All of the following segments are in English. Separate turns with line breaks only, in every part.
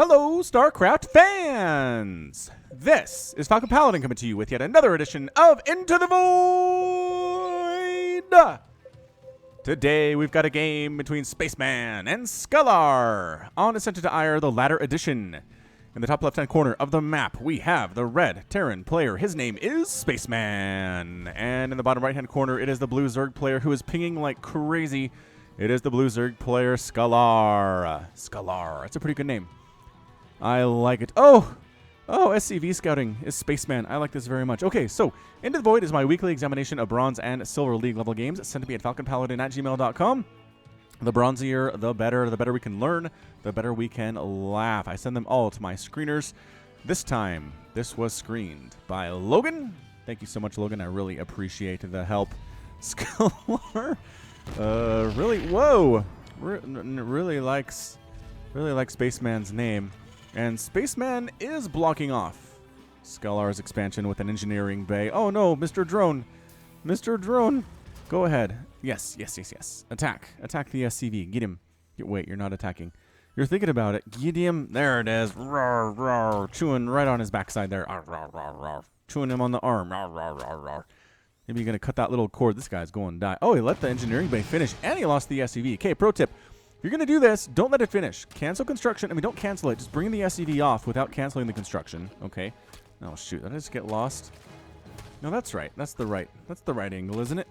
Hello, StarCraft fans! This is Falcon Paladin coming to you with yet another edition of Into the Void! Today, we've got a game between Spaceman and Scalar on Ascension to Aiur, the latter edition. In the top left-hand corner of the map, we have the red Terran player. His name is Spaceman. And in the bottom right-hand corner, it is the blue Zerg player who is pinging like crazy. It is the blue Zerg player, Scalar. Scalar. That's a pretty good name. I like it. Oh, SCV Scouting is Spaceman. I like this very much. Okay, so Into the Void is my weekly examination of Bronze and Silver League level games. Send to me at falconpaladin@gmail.com. The bronzier, the better we can learn, the better we can laugh. I send them all to my screeners. This time, this was screened by Logan. Thank you so much, Logan. I really appreciate the help. Scalar, really likes Spaceman's name. And Spaceman is blocking off Scalar's expansion with an engineering bay. Oh no, Mr. Drone. Mr. Drone. Go ahead. Yes. Attack the SCV. Get him. Wait, you're not attacking. You're thinking about it. Get him. There it is. Roar, roar. Chewing right on his backside there. Roar, roar, roar. Chewing him on the arm. Roar, roar, roar, roar. Maybe you're going to cut that little cord. This guy's going to die. Oh, he let the engineering bay finish, and he lost the SCV. Okay, pro tip. If you're going to do this, don't let it finish. Cancel construction. I mean, don't cancel it. Just bring the SCV off without canceling the construction. Okay. Oh, shoot. Did I just get lost? No, that's right. That's the right angle, isn't it?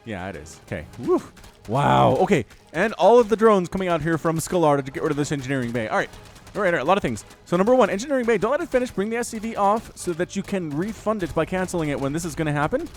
Yeah, it is. Okay. Woo. Wow. Okay. And all of the drones coming out here from Scalar to get rid of this engineering bay. All right. All right. A lot of things. So, number one, engineering bay. Don't let it finish. Bring the SCV off so that you can refund it by canceling it when this is going to happen.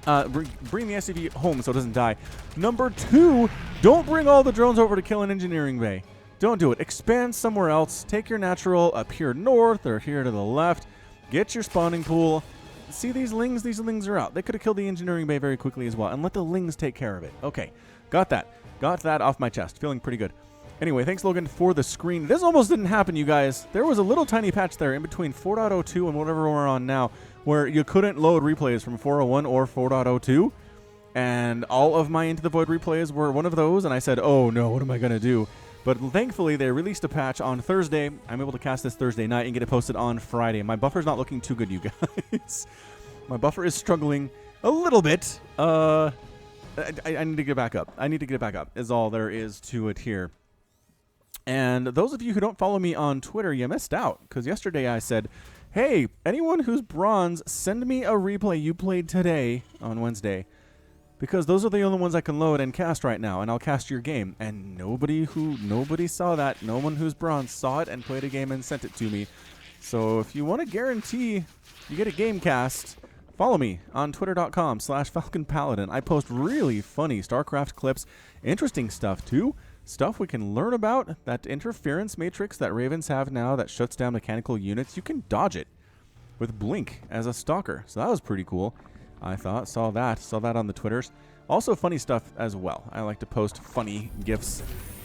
Bring the SCV home so it doesn't die. Number two, don't bring all the drones over to kill an engineering bay. Don't do it. Expand somewhere else. Take your natural up here north or here to the left. Get your spawning pool. See these lings? These lings are out. They could have killed the engineering bay very quickly as well. And let the lings take care of it. Okay. Got that. Got that off my chest. Feeling pretty good. Anyway, thanks, Logan, for the screen. This almost didn't happen, you guys. There was a little tiny patch there in between 4.02 and whatever we're on now where you couldn't load replays from 4.01 or 4.02. And all of my Into the Void replays were one of those. And I said, oh, no, what am I going to do? But thankfully, they released a patch on Thursday. I'm able to cast this Thursday night and get it posted on Friday. My buffer's not looking too good, you guys. My buffer is struggling a little bit. I need to get back up. I need to get it back up is all there is to it here. And those of you who don't follow me on Twitter, you missed out. Because yesterday I said, hey, anyone who's bronze, send me a replay you played today on Wednesday. Because those are the only ones I can load and cast right now. And I'll cast your game. And nobody saw that. No one who's bronze saw it and played a game and sent it to me. So if you want to guarantee you get a game cast, follow me on twitter.com/FalconPaladin. I post really funny StarCraft clips. Interesting stuff too. Stuff we can learn about. That interference matrix that Ravens have now that shuts down mechanical units. You can dodge it with Blink as a stalker. So that was pretty cool. I thought. Saw that on the Twitters. Also funny stuff as well. I like to post funny GIFs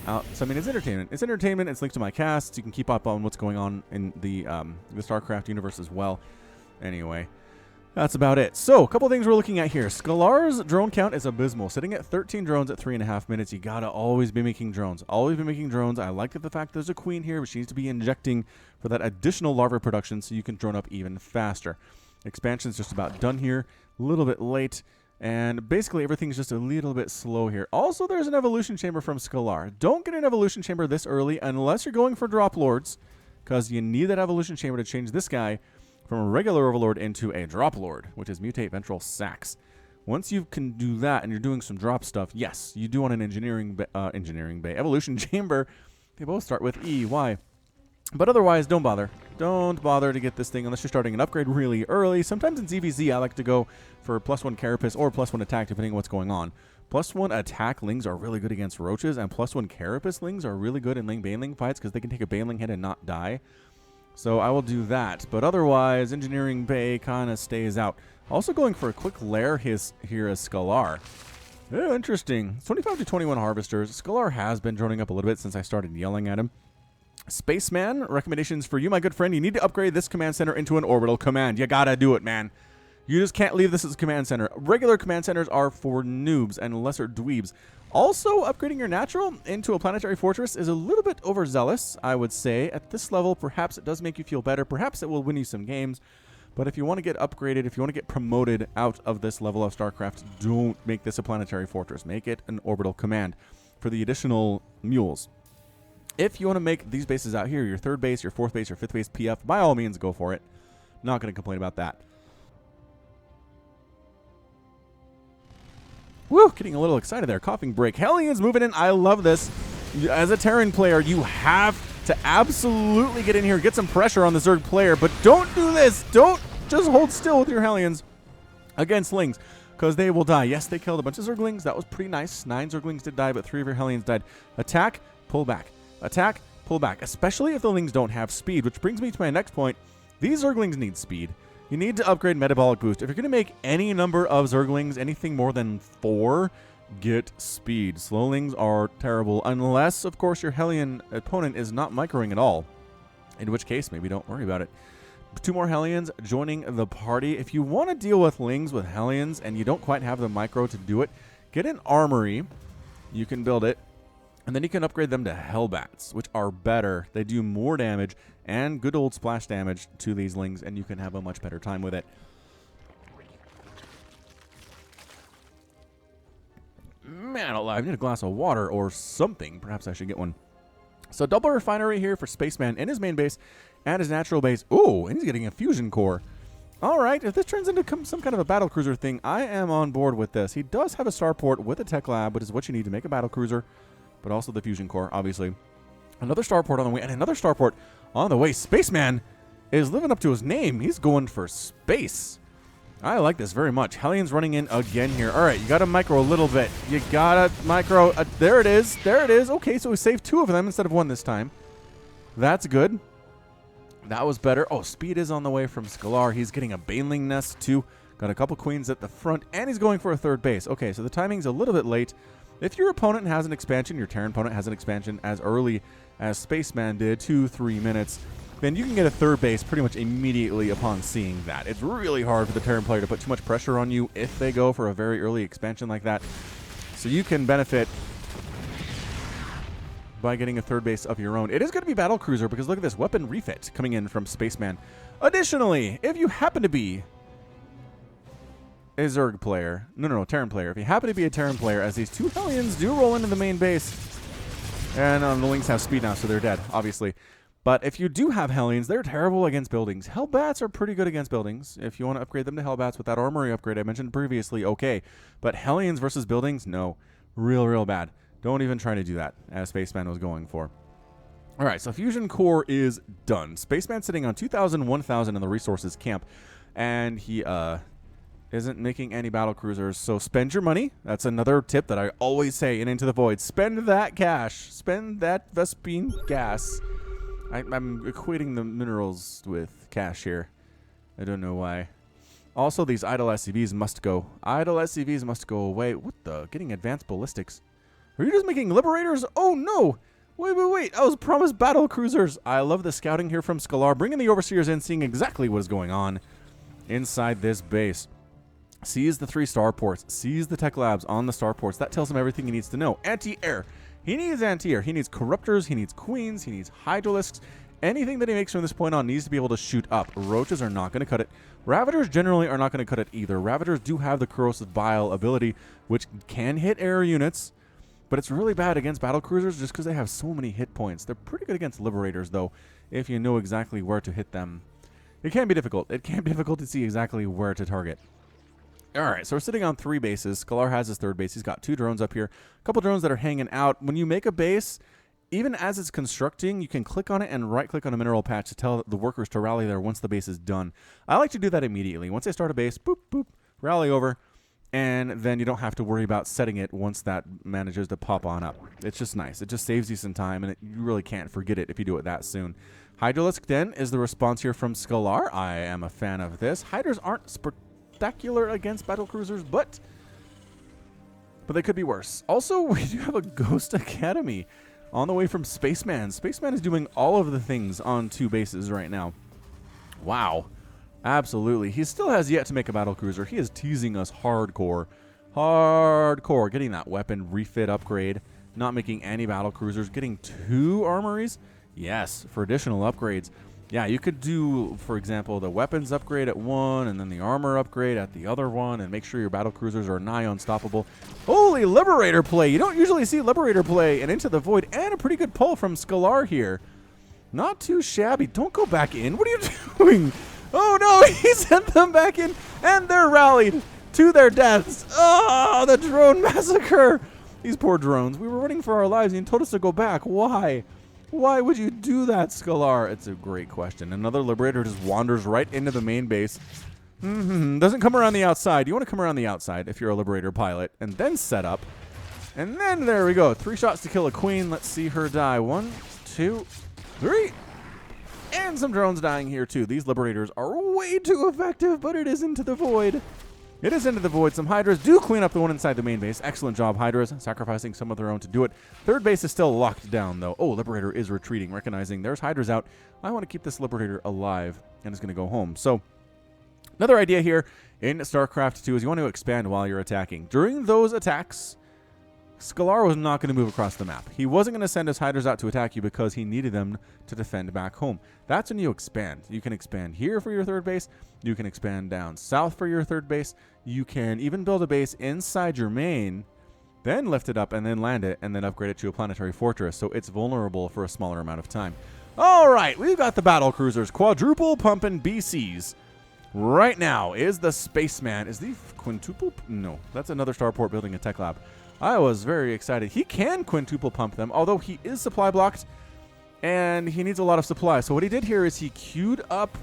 out. So I mean, it's entertainment. It's entertainment. It's linked to my casts. You can keep up on what's going on in the StarCraft universe as well. Anyway. That's about it. So, a couple things we're looking at here. Scalar's drone count is abysmal. Sitting at 13 drones at 3.5 minutes. You gotta always be making drones. Always be making drones. I like the fact there's a queen here, but she needs to be injecting for that additional larva production so you can drone up even faster. Expansion's just about done here. A little bit late. And basically everything's just a little bit slow here. Also, there's an evolution chamber from Scalar. Don't get an evolution chamber this early unless you're going for drop lords, because you need that evolution chamber to change this guy from a regular overlord into a drop lord, which is mutate ventral sacs. Once you can do that and you're doing some drop stuff, yes, you do want an engineering bay, evolution chamber. They both start with E. Why? But otherwise, don't bother. Don't bother to get this thing unless you're starting an upgrade really early. Sometimes in ZVZ, I like to go for +1 carapace or +1 attack, depending on what's going on. +1 attack lings are really good against roaches, and +1 carapace lings are really good in Ling Baneling fights because they can take a Baneling hit and not die. So I will do that. But otherwise, engineering bay kind of stays out. Also going for a quick lair here is Scalar. Yeah, interesting. 25 to 21 harvesters. Scalar has been droning up a little bit since I started yelling at him. Spaceman, recommendations for you, my good friend. You need to upgrade this command center into an orbital command. You gotta do it, man. You just can't leave this as a command center. Regular command centers are for noobs and lesser dweebs. Also, upgrading your natural into a planetary fortress is a little bit overzealous, I would say. At this level, perhaps it does make you feel better. Perhaps it will win you some games. But if you want to get upgraded, if you want to get promoted out of this level of StarCraft, don't make this a planetary fortress. Make it an orbital command for the additional mules. If you want to make these bases out here, your third base, your fourth base, your fifth base PF, by all means, go for it. Not going to complain about that. Woo, getting a little excited there. Coughing break. Hellions moving in. I love this. As a Terran player, you have to absolutely get in here, get some pressure on the Zerg player, but don't do this. Don't just hold still with your Hellions against Lings, because they will die. Yes, they killed a bunch of Zerglings. That was pretty nice. 9 Zerglings did die, but 3 of your Hellions died. Attack, pull back. Attack, pull back, especially if the Lings don't have speed, which brings me to my next point. These Zerglings need speed. You need to upgrade Metabolic Boost. If you're going to make any number of Zerglings, anything more than 4, get speed. Slowlings are terrible, unless, of course, your Hellion opponent is not microing at all, in which case, maybe don't worry about it. 2 more Hellions joining the party. If you want to deal with Lings with Hellions and you don't quite have the micro to do it, get an armory. You can build it. And then you can upgrade them to Hellbats, which are better. They do more damage and good old splash damage to these Lings, and you can have a much better time with it. Man alive, I need a glass of water or something. Perhaps I should get one. So double refinery here for Spaceman in his main base and his natural base. Ooh, and he's getting a fusion core. All right, if this turns into some kind of a battlecruiser thing, I am on board with this. He does have a starport with a tech lab, which is what you need to make a battlecruiser, but also the fusion core, obviously. Another starport on the way, and another starport on the way. Spaceman is living up to his name. He's going for space. I like this very much. Hellions running in again here. All right, you got to micro a little bit. You got to micro. There it is. There it is. Okay, so we saved 2 of them instead of 1 this time. That's good. That was better. Oh, speed is on the way from Scalar. He's getting a Baneling nest, too. Got a couple queens at the front, and he's going for a third base. Okay, so the timing's a little bit late. If your opponent has an expansion, your Terran opponent has an expansion as early as Spaceman did, 2-3 minutes, then you can get a third base pretty much immediately upon seeing that. It's really hard for the Terran player to put too much pressure on you if they go for a very early expansion like that. So you can benefit by getting a third base of your own. It is going to be Battlecruiser because look at this weapon refit coming in from Spaceman. Additionally, if you happen to be a Zerg player, no, Terran player. If you happen to be a Terran player, as these 2 Hellions do roll into the main base, and the Lings have speed now, so they're dead, obviously. But if you do have Hellions, they're terrible against buildings. Hellbats are pretty good against buildings. If you want to upgrade them to Hellbats with that armory upgrade I mentioned previously, okay. But Hellions versus buildings, no. Real bad. Don't even try to do that, as Spaceman was going for. All right, so Fusion Core is done. Spaceman's sitting on 2,000, 1,000 in the resources camp, and he isn't making any battle cruisers. So spend your money. That's another tip that I always say in Into the Void. Spend that cash. Spend that Vespine gas. I'm equating the minerals with cash here. I don't know why. Also, these idle SCVs must go. Idle SCVs must go away. What the? Getting advanced ballistics. Are you just making liberators? Oh, no. Wait. I was promised battle cruisers. I love the scouting here from Scalar. Bringing the overseers in, seeing exactly what is going on inside this base. Sees the 3 starports. Sees the tech labs on the starports. That tells him everything he needs to know. Anti-air. He needs anti-air. He needs corruptors. He needs queens. He needs hydralisks. Anything that he makes from this point on needs to be able to shoot up. Roaches are not going to cut it. Ravagers generally are not going to cut it either. Ravagers do have the corrosive bile ability, which can hit air units, but it's really bad against battlecruisers just because they have so many hit points. They're pretty good against liberators, though, if you know exactly where to hit them. It can be difficult. It can be difficult to see exactly where to target. All right, so we're sitting on 3 bases. Scalar has his third base. He's got 2 drones up here, a couple drones that are hanging out. When you make a base, even as it's constructing, you can click on it and right-click on a mineral patch to tell the workers to rally there once the base is done. I like to do that immediately. Once I start a base, boop, boop, rally over, and then you don't have to worry about setting it once that manages to pop on up. It's just nice. It just saves you some time, and you really can't forget it if you do it that soon. Hydralisk, then, is the response here from Scalar. I am a fan of this. Hydras aren't spectacular against battlecruisers, but they could be worse. Also, we do have a Ghost Academy on the way from Spaceman. Spaceman is doing all of the things on 2 bases right now. Wow. Absolutely. He still has yet to make a battle cruiser. He is teasing us hardcore. Hardcore. Getting that weapon refit upgrade. Not making any battle cruisers. Getting 2 armories. Yes, for additional upgrades. Yeah, you could do, for example, the weapons upgrade at one and then the armor upgrade at the other one and make sure your battle cruisers are nigh unstoppable. Holy Liberator play. You don't usually see Liberator play and Into the Void, and a pretty good pull from Scalar here. Not too shabby. Don't go back in. What are you doing? Oh no, he sent them back in and they're rallied to their deaths. Oh, the drone massacre. These poor drones. We were running for our lives and you told us to go back. Why? Why would you do that, Scalar? It's a great question. Another Liberator just wanders right into the main base. Doesn't come around the outside. You want to come around the outside if you're a Liberator pilot and then set up. And then there we go. 3 shots to kill a queen. Let's see her die. 1, 2, 3. And some drones dying here too. These Liberators are way too effective, but it is Into the Void. It is Into the Void. Some Hydras do clean up the one inside the main base. Excellent job, Hydras, sacrificing some of their own to do it. Third base is still locked down, though. Oh, Liberator is retreating, recognizing there's Hydras out. I want to keep this Liberator alive, and is going to go home. So, another idea here in StarCraft 2 is you want to expand while you're attacking. During those attacks, Scalar was not going to move across the map. He wasn't going to send his Hydras out to attack you because he needed them to defend back home. That's when you expand. You can expand here for your third base. You can expand down south for your third base. You can even build a base inside your main, then lift it up and then land it and then upgrade it to a planetary fortress so it's vulnerable for a smaller amount of time. All right, we've got the battle cruisers, quadruple pumping BCs. Right now is the spaceman. Is the quintuple? No, that's another starport building a tech lab. I was very excited. He can quintuple pump them, although he is supply blocked, and he needs a lot of supply. So what he did here is he queued up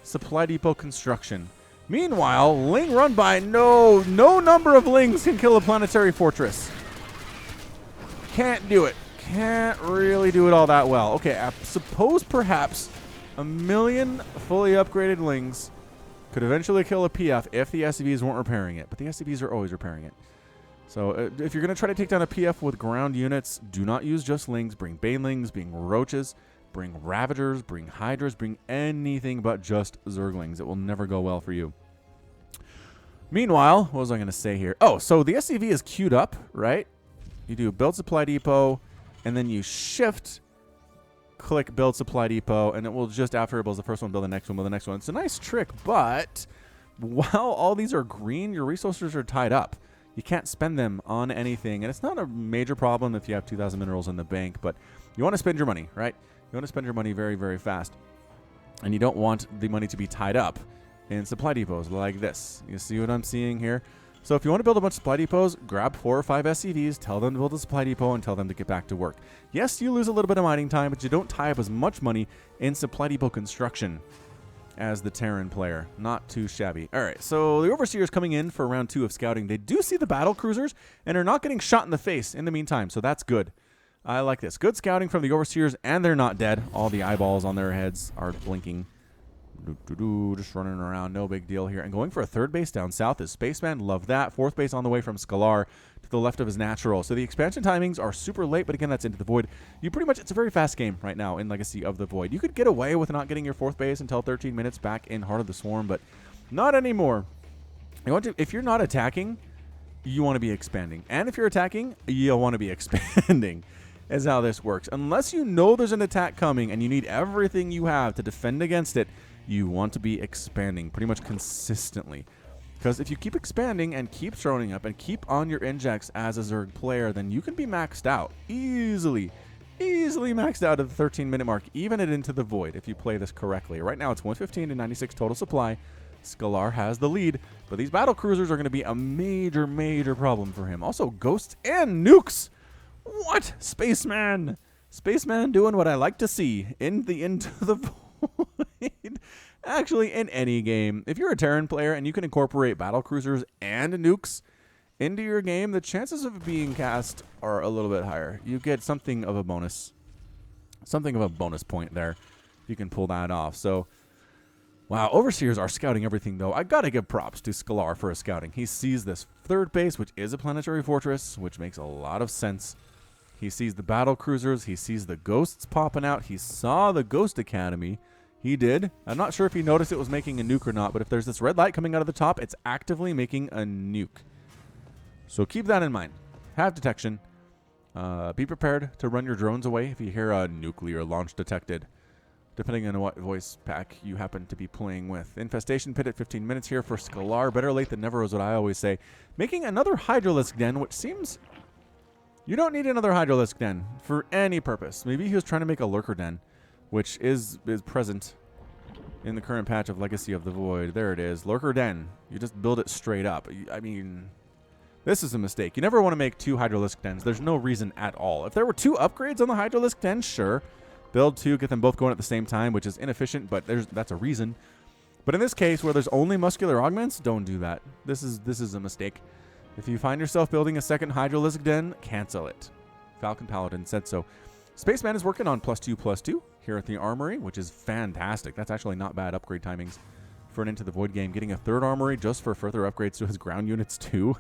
supply depot construction. Meanwhile, Ling run by. No number of Lings can kill a planetary fortress. Can't do it. Can't really do it all that well. Okay, I suppose perhaps 1,000,000 fully upgraded Lings could eventually kill a PF if the SCVs weren't repairing it, but the SCVs are always repairing it. So if you're going to try to take down a PF with ground units, do not use just Lings. Bring Banelings, bring Roaches, bring Ravagers, bring Hydras, bring anything but just Zerglings. It will never go well for you. Meanwhile, what was I going to say here? Oh, so the SCV is queued up, right? You do build supply depot, and then you shift, click build supply depot, and it will just after it builds the first one, build the next one, build the next one. It's a nice trick, but while all these are green, your resources are tied up. You can't spend them on anything, and it's not a major problem if you have 2,000 minerals in the bank, but you want to spend your money, right? You want to spend your money very, very fast, and you don't want the money to be tied up in supply depots like this. You see what I'm seeing here? So if you want to build a bunch of supply depots, grab 4 or 5 SCVs, tell them to build a supply depot, and tell them to get back to work. Yes, you lose a little bit of mining time, but you don't tie up as much money in supply depot construction as the Terran player. Not too shabby. All right, so the Overseers coming in for round 2 of scouting. They do see the battle cruisers and are not getting shot in the face in the meantime, so that's good. I like this. Good scouting from the Overseers, and they're not dead. All the eyeballs on their heads are blinking. Just running around, no big deal here. And going for a third base down south is Spaceman. Love that. Fourth base on the way from Scalar to the left of his natural. So the expansion timings are super late, but again, that's Into the Void. You pretty much, it's a very fast game right now in Legacy of the Void. You could get away with not getting your fourth base until 13 minutes back in Heart of the Swarm, but not anymore. You want to, if you're not attacking, you want to be expanding. And if you're attacking, you'll want to be expanding. Is how this works. Unless you know there's an attack coming and you need everything you have to defend against it, you want to be expanding pretty much consistently. Because if you keep expanding and keep throwing up and keep on your injects as a Zerg player, then you can be maxed out easily maxed out at the 13-minute mark, even at Into the Void if you play this correctly. Right now it's 115 to 96 total supply. Scalar has the lead, but these battle cruisers are going to be a major problem for him. Also, ghosts and nukes. What? Spaceman! Spaceman doing what I like to see in the Into the Void. Actually, in any game. If you're a Terran player and you can incorporate battle cruisers and nukes into your game, the chances of it being cast are a little bit higher. You get something of a bonus. Something of a bonus point there. You can pull that off. So, wow, Overseers are scouting everything, though. I gotta give props to Scalar for his scouting. He sees this third base, which is a planetary fortress, which makes a lot of sense. He sees the battle cruisers. He sees the ghosts popping out. He saw the Ghost Academy. He did. I'm not sure if he noticed it was making a nuke or not, but if there's this red light coming out of the top, it's actively making a nuke. So keep that in mind. Have detection. Be prepared to run your drones away if you hear a nuclear launch detected, depending on what voice pack you happen to be playing with. Infestation pit at 15 minutes here for Scalar. Better late than never is what I always say. Making another Hydralisk Den, which seems... You don't need another Hydralisk Den for any purpose. Maybe he was trying to make a Lurker Den, which is present in the current patch of Legacy of the Void. There it is. Lurker Den. You just build it straight up. I mean, this is a mistake. You never want to make 2 Hydralisk Dens. There's no reason at all. If there were 2 upgrades on the Hydralisk Den, sure. Build 2, get them both going at the same time, which is inefficient, but that's a reason. But in this case, where there's only muscular augments, don't do that. This is a mistake. If you find yourself building a second Hydralisk Den, cancel it. Falcon Paladin said so. Spaceman is working on +2/+2 here at the Armory, which is fantastic. That's actually not bad upgrade timings for an Into the Void game. Getting a 3rd Armory just for further upgrades to his ground units too.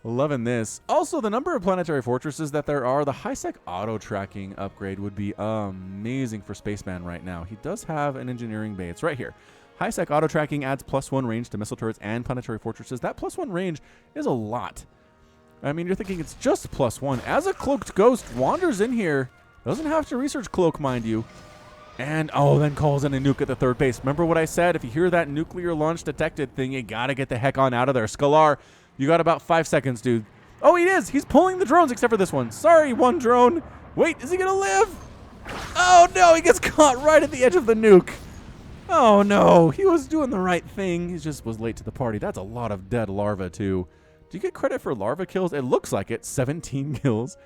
Loving this. Also, the number of planetary fortresses that there are, the high-sec auto-tracking upgrade would be amazing for Spaceman right now. He does have an engineering bay. It's right here. High-sec auto-tracking adds +1 range to missile turrets and planetary fortresses. That +1 range is a lot. I mean, you're thinking it's just +1. As a cloaked ghost wanders in here, doesn't have to research cloak, mind you, and then calls in a nuke at the 3rd base. Remember what I said? If you hear that nuclear launch detected thing, you gotta get the heck on out of there. Scalar, you got about 5 seconds, dude. Oh, he is. He's pulling the drones except for this one. Sorry, one drone. Wait, is he gonna live? Oh no, he gets caught right at the edge of the nuke. Oh no, he was doing the right thing. He just was late to the party. That's a lot of dead larvae too. Do you get credit for larva kills? It looks like it. 17 kills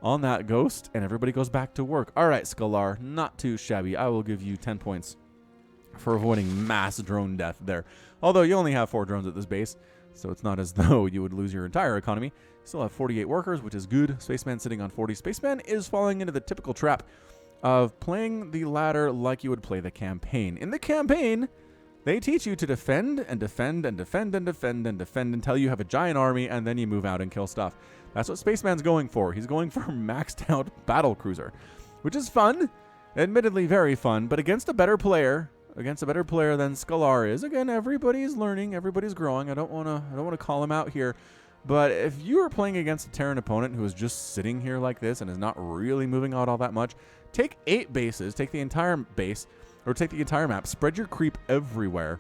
on that ghost, and everybody goes back to work. All right, Scalar, not too shabby. I will give you 10 points for avoiding mass drone death there. Although you only have 4 drones at this base, so it's not as though you would lose your entire economy. You still have 48 workers, which is good. Spaceman sitting on 40. Spaceman is falling into the typical trap of playing the ladder like you would play the campaign. In the campaign, they teach you to defend and defend and defend and defend and defend until you have a giant army, and then you move out and kill stuff. That's what Spaceman's going for. He's going for maxed out battle cruiser, which is fun, admittedly very fun, but against a better player than Scalar is. Again, everybody's learning, everybody's growing. I don't want to call him out here. But if you are playing against a Terran opponent who is just sitting here like this and is not really moving out all that much, take 8 bases, take the entire base, or take the entire map, spread your creep everywhere,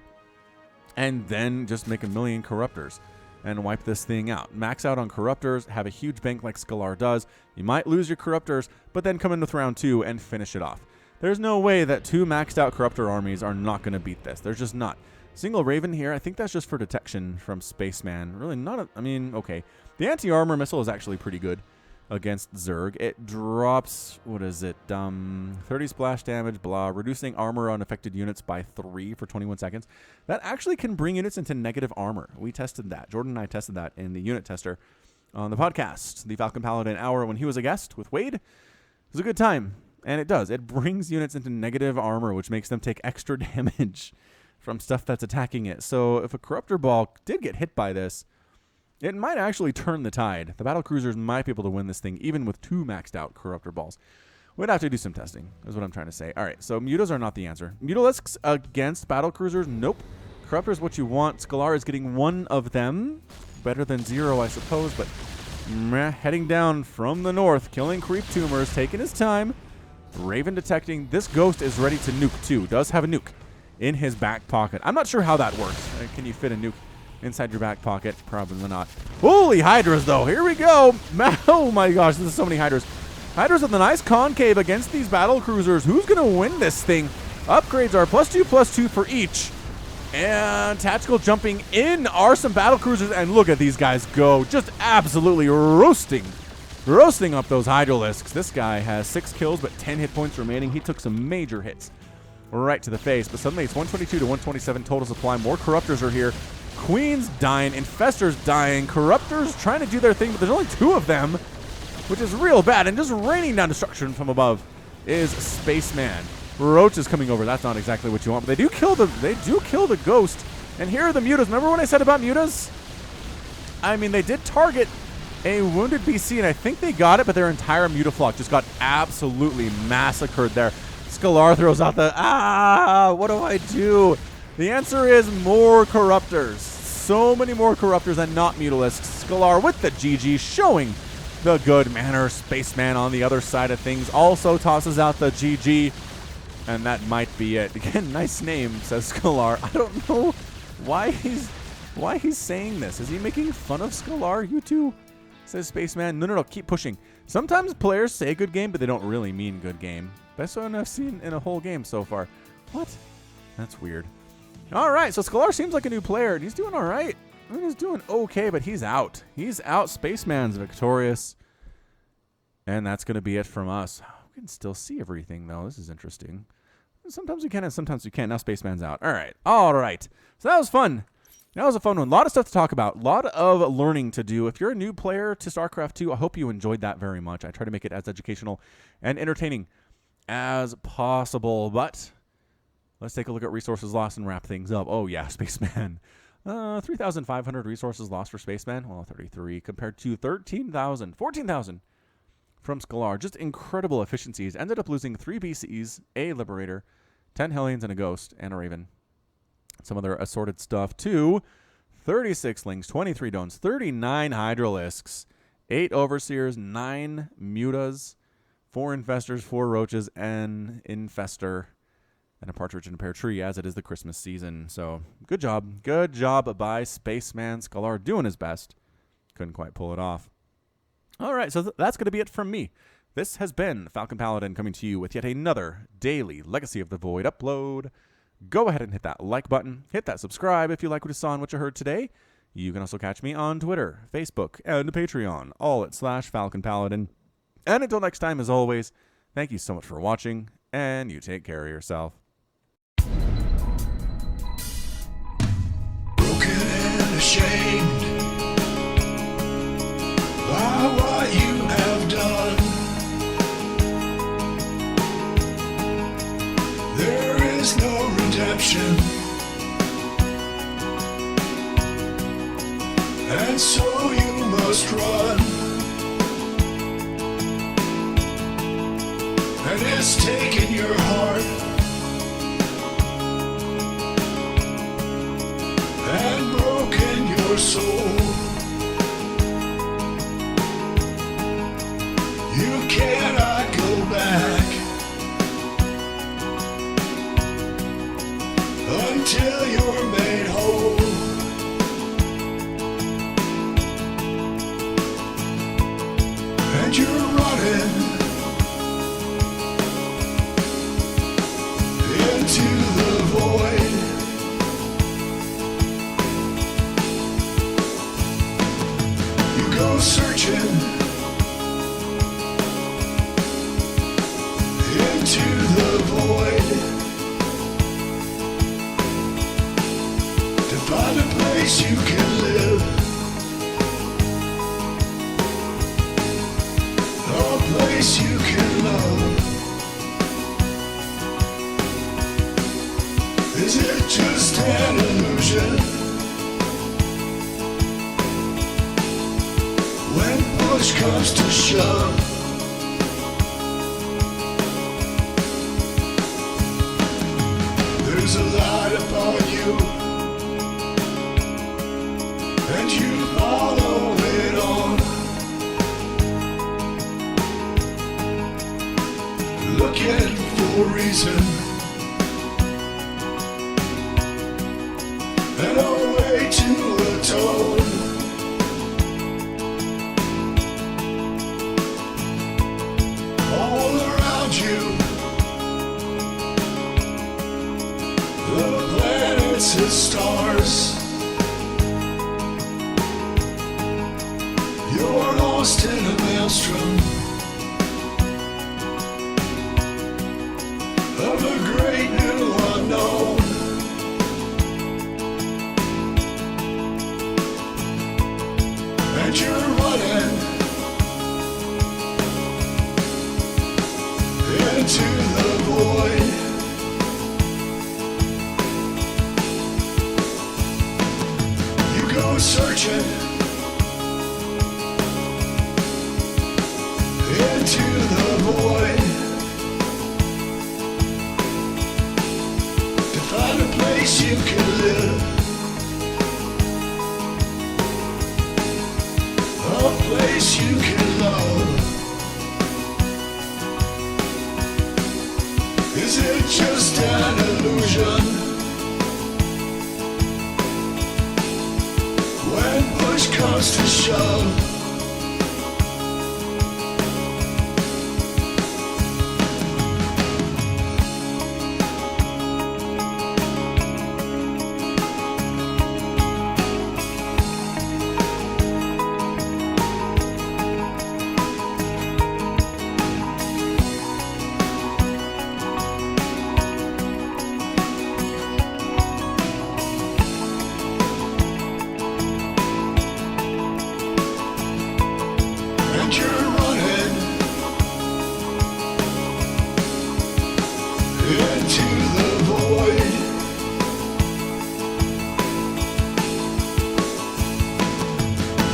and then just make a million corruptors and wipe this thing out. Max out on corruptors, have a huge bank like Scalar does. You might lose your corruptors, but then come in with round 2 and finish it off. There's no way that 2 maxed out corruptor armies are not going to beat this. There's just not. Single Raven here, I think that's just for detection from Spaceman. Really not, okay. The anti-armor missile is actually pretty good against Zerg. It drops, 30 splash damage, blah, reducing armor on affected units by 3 for 21 seconds. That actually can bring units into negative armor. We tested that. Jordan and I tested that in the unit tester on the podcast, the Falcon Paladin Hour, when he was a guest with Wade. It was a good time, and it does. It brings units into negative armor, which makes them take extra damage from stuff that's attacking it. So if a Corruptor Ball did get hit by this, it might actually turn the tide. The battle cruisers might be able to win this thing, even with 2 maxed out Corruptor Balls. We'd have to do some testing, is what I'm trying to say. All right, so Mutas are not the answer. Mutalisks against battle cruisers, nope. Corruptor is what you want. Scalar is getting 1 of them. Better than 0, I suppose, but heading down from the north, killing creep tumors, taking his time. Raven detecting. This ghost is ready to nuke too. Does have a nuke in his back pocket. I'm not sure how that works. Can you fit a nuke inside your back pocket? Probably not. Holy Hydras, though. Here we go. Oh, my gosh. This is so many Hydras. Hydras with a nice concave against these battle cruisers. Who's going to win this thing? Upgrades are +2/+2 for each. And tactical jumping in are some battle cruisers. And look at these guys go. Just absolutely roasting up those Hydralisks. This guy has 6 kills, but 10 hit points remaining. He took some major hits right to the face, but suddenly it's 122 to 127 total supply. More Corruptors are here. Queen's dying, Infestors dying, Corruptors trying to do their thing, but there's only 2 of them, which is real bad, and just raining down destruction from above is Spaceman. Roach is coming over. That's not exactly what you want, but they do kill the ghost. And here are the Mutas. Remember what I said about Mutas? I mean, they did target a wounded BC, and I think they got it, but their entire Mutaflock just got absolutely massacred there. Scalar throws out the, what do I do? The answer is more Corruptors. So many more Corruptors and not Mutalisks. Scalar with the GG, showing the good manner. Spaceman on the other side of things also tosses out the GG. And that might be it. Again, nice name, says Scalar. I don't know why he's saying this. Is he making fun of Scalar? You too, says Spaceman. No, keep pushing. Sometimes players say good game, but they don't really mean good game. Best one I've seen in a whole game so far. What? That's weird. All right, so Scalar seems like a new player, and he's doing all right. I mean, he's doing okay, but he's out. He's out. Spaceman's victorious. And that's going to be it from us. We can still see everything, though. This is interesting. Sometimes we can and sometimes we can't. Now Spaceman's out. All right. So that was fun. That was a fun one. A lot of stuff to talk about. A lot of learning to do. If you're a new player to StarCraft 2, I hope you enjoyed that very much. I try to make it as educational and entertaining as possible. But let's take a look at resources lost and wrap things up. Oh, yeah, Spaceman. 3,500 resources lost for Spaceman. Well, 33 compared to 14,000 from Scalar. Just incredible efficiencies. Ended up losing 3 BCs, a Liberator, 10 Hellions, and a Ghost, and a Raven. Some other assorted stuff, too. 36 Lings, 23 Dones, 39 Hydralisks, 8 Overseers, 9 Mutas, 4 Infestors, 4 Roaches, and Infestor, and a Partridge in a Pear Tree, as it is the Christmas season. So, good job. Good job by Spaceman. Scalar doing his best. Couldn't quite pull it off. All right, so that's going to be it from me. This has been Falcon Paladin coming to you with yet another daily Legacy of the Void upload. Go ahead and hit that like button. Hit that subscribe if you like what you saw and what you heard today. You can also catch me on Twitter, Facebook, and Patreon, all at /Falcon Paladin. And until next time, as always, thank you so much for watching, and you take care of yourself.
Broken and ashamed by what you have done. There is no redemption, and so you must run. And it's taken your heart and broken your soul. You cannot go back until you're made whole. And you're running into the void. You go searching into the void to find a place you can live, a place you can love. Is it just an illusion? When push comes to shove, there's a light upon you, and you follow it on, looking for reason and a way to atone. All around you, the planets and stars. You're lost in a maelstrom of a great new unknown. And you're running into the void. You go searching into the void place you can live. A place you can love. Is it just an illusion? When push comes to shove, and you're running into the void.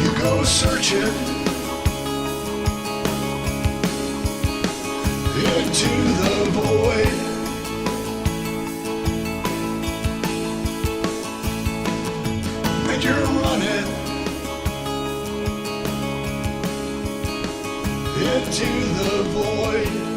You go searching into the void. And you're running into the void.